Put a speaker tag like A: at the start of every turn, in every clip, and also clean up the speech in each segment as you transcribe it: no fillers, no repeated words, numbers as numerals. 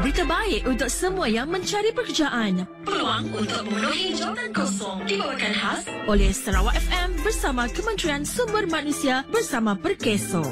A: Berita baik untuk semua yang mencari pekerjaan. Peluang untuk memenuhi jawatan kosong dibawakan khas oleh Sarawak FM bersama Kementerian Sumber Manusia bersama Perkeso.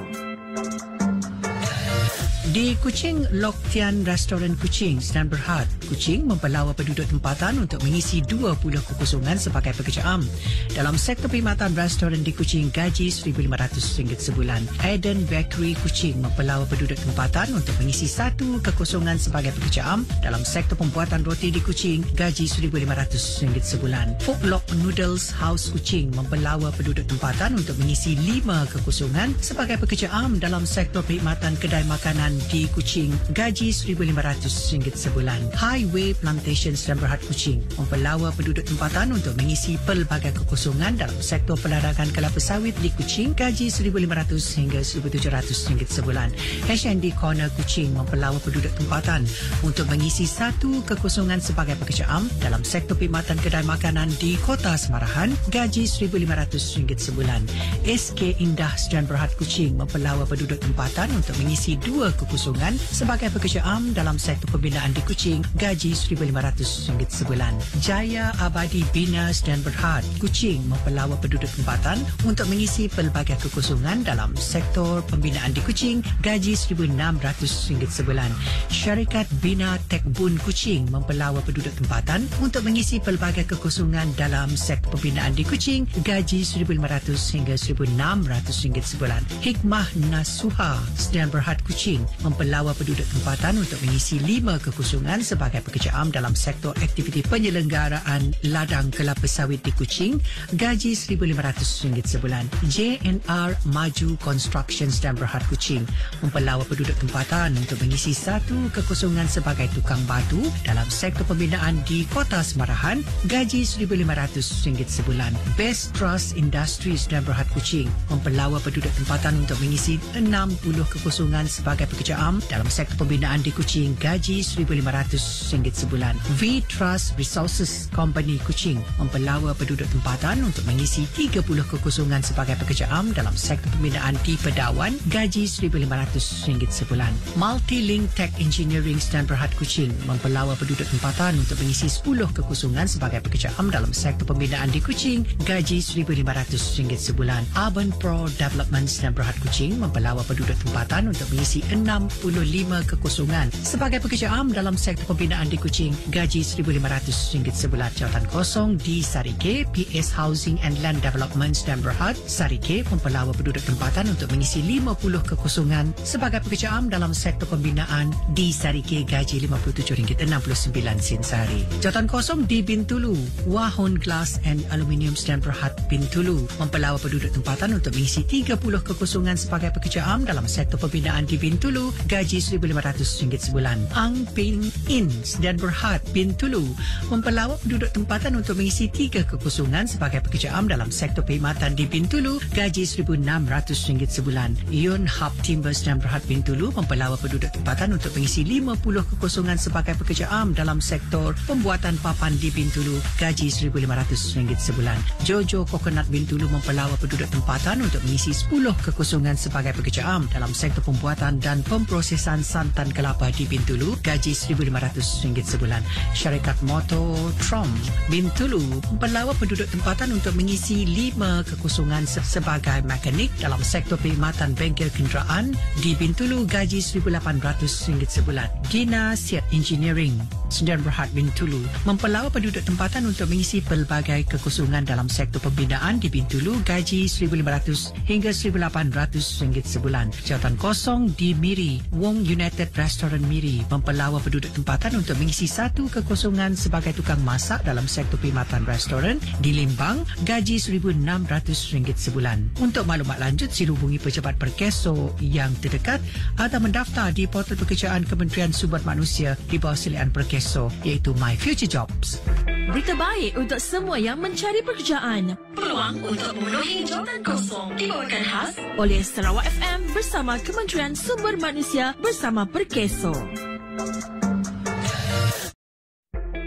B: Di Kuching, Lok Tian Restoran Kuching sedang Berhad, Kuching mempelawa penduduk tempatan untuk mengisi 20 kekosongan sebagai pekerja am. Dalam sektor perkhidmatan restoran di Kuching, gaji RM1,500 sebulan. Eden Bakery Kuching mempelawa penduduk tempatan untuk mengisi 1 kekosongan sebagai pekerja am. Dalam sektor pembuatan roti di Kuching, gaji RM1,500 sebulan. Folklore Noodles House Kuching mempelawa penduduk tempatan untuk mengisi 5 kekosongan sebagai pekerja am dalam sektor perkhidmatan kedai makanan di Kuching, gaji RM1,500 sebulan. Highway Plantation sedang Berhad Kuching mempelawa penduduk tempatan untuk mengisi pelbagai kekosongan dalam sektor pelarangan kelapa sawit di Kuching, gaji RM1,500 hingga RM1,700 sebulan. H&D Corner Kuching mempelawa penduduk tempatan untuk mengisi 1 kekosongan sebagai pekerja am dalam sektor perkhidmatan kedai makanan di Kota Semarahan, gaji RM1,500 sebulan. SK Indah sedang Berhad Kuching mempelawa penduduk tempatan untuk mengisi 2 kekosongan sebagai pekerja am dalam sektor pembinaan di Kuching, gaji RM1,500 sebulan. Jaya Abadi Bina dan Berhad Kuching mempelawa penduduk tempatan untuk mengisi pelbagai kekosongan dalam sektor pembinaan di Kuching, gaji RM1,600 sebulan. Syarikat Bina Tekbun Kuching mempelawa penduduk tempatan untuk mengisi pelbagai kekosongan dalam sektor pembinaan di Kuching, gaji RM1,500 hingga RM1,600 sebulan. Hikmah Nasuha dan Berhad Kuching mempelawa penduduk tempatan untuk mengisi 5 kekosongan sebagai pekerja am dalam sektor aktiviti penyelenggaraan ladang kelapa sawit di Kuching, gaji RM1,500 sebulan. JNR Maju Construction dan Berhad Kuching mempelawa penduduk tempatan untuk mengisi 1 kekosongan sebagai tukang batu dalam sektor pembinaan di Kota Semarahan, gaji RM1,500 sebulan. Best Trust Industries dan Berhad Kuching mempelawa penduduk tempatan untuk mengisi 60 kekosongan sebagai pekerja am dalam sektor pembinaan di Kuching, gaji RM1,500 sebulan. V-Trust Resources Company Kuching mempelawa penduduk tempatan untuk mengisi 30 kekosongan sebagai pekerja am dalam sektor pembinaan di Pedawan, gaji RM1,500 sebulan. Multilink Tech Engineering dan Berhad Kuching mempelawa penduduk tempatan untuk mengisi 10 kekosongan sebagai pekerja am dalam sektor pembinaan di Kuching, gaji RM1,500 sebulan. Urban Pro Development dan Berhad Kuching mempelawa penduduk tempatan untuk mengisi 65 kekosongan sebagai pekerja am dalam sektor pembinaan di Kuching, gaji RM1,500 sebulan. Jawatan kosong di Sarike, PS Housing and Land Development dan Berhad Sarike mempelawa penduduk tempatan untuk mengisi 50 kekosongan sebagai pekerja am dalam sektor pembinaan di Sarike, gaji RM57.69 sehari. Jawatan kosong di Bintulu, Wahon Glass and Aluminium dan Berhad Bintulu mempelawa penduduk tempatan untuk mengisi 30 kekosongan sebagai pekerja am dalam sektor pembinaan di Bintulu, gaji RM1,500 sebulan. Ang Ping In dan Berhad Bintulu mempelawa penduduk tempatan untuk mengisi 3 kekosongan sebagai pekerja am dalam sektor perkhidmatan di Bintulu, gaji RM1,600 sebulan. Yun Hub Timbers dan Berhad Bintulu mempelawa penduduk tempatan untuk mengisi 50 kekosongan sebagai pekerja am dalam sektor pembuatan papan di Bintulu, gaji RM1,500 sebulan. Jojo Coconut Bintulu mempelawa penduduk tempatan untuk mengisi 10 kekosongan sebagai pekerja am dalam sektor pembuatan dan pemprosesan santan kelapa di Bintulu, gaji RM1,500 sebulan. Syarikat Motor Trom Bintulu mempelawa penduduk tempatan untuk mengisi 5 kekosongan sebagai mekanik dalam sektor perkhidmatan bengkel kenderaan di Bintulu, gaji RM1,800 sebulan. Gina Siat Engineering dan Berhad Bintulu mempelawa penduduk tempatan untuk mengisi pelbagai kekosongan dalam sektor pembinaan di Bintulu, gaji RM1,500 hingga RM1,800 sebulan. Jawatan kosong di Miri, Wong United Restaurant Miri mempelawa penduduk tempatan untuk mengisi 1 kekosongan sebagai tukang masak dalam sektor perkhidmatan restoran di Limbang, gaji RM1,600 sebulan. Untuk maklumat lanjut, sila hubungi pejabat Perkeso yang terdekat atau mendaftar di portal pekerjaan Kementerian Sumber Manusia di bawah selian Perkeso, iaitu My Future Jobs.
A: Berita baik untuk semua yang mencari pekerjaan. Peluang untuk memenuhi jawatan kosong dibawakan khas oleh Sarawak FM bersama Kementerian Sumber Manusia bersama Perkeso.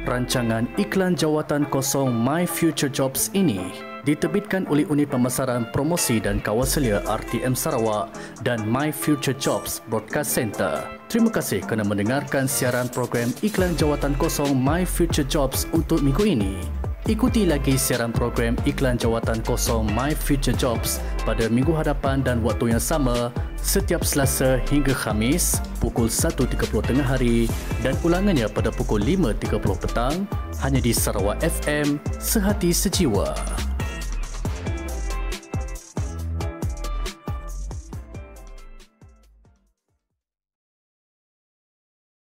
C: Rancangan iklan jawatan kosong My Future Jobs ini diterbitkan oleh Unit Pemasaran Promosi dan Kawasalia RTM Sarawak dan My Future Jobs Broadcast Center. Terima kasih kerana mendengarkan siaran program Iklan Jawatan Kosong My Future Jobs untuk minggu ini. Ikuti lagi siaran program Iklan Jawatan Kosong My Future Jobs pada minggu hadapan dan waktu yang sama setiap Selasa hingga Khamis pukul 1.30 tengah hari dan ulangannya pada pukul 5.30 petang hanya di Sarawak FM, Sehati Sejiwa.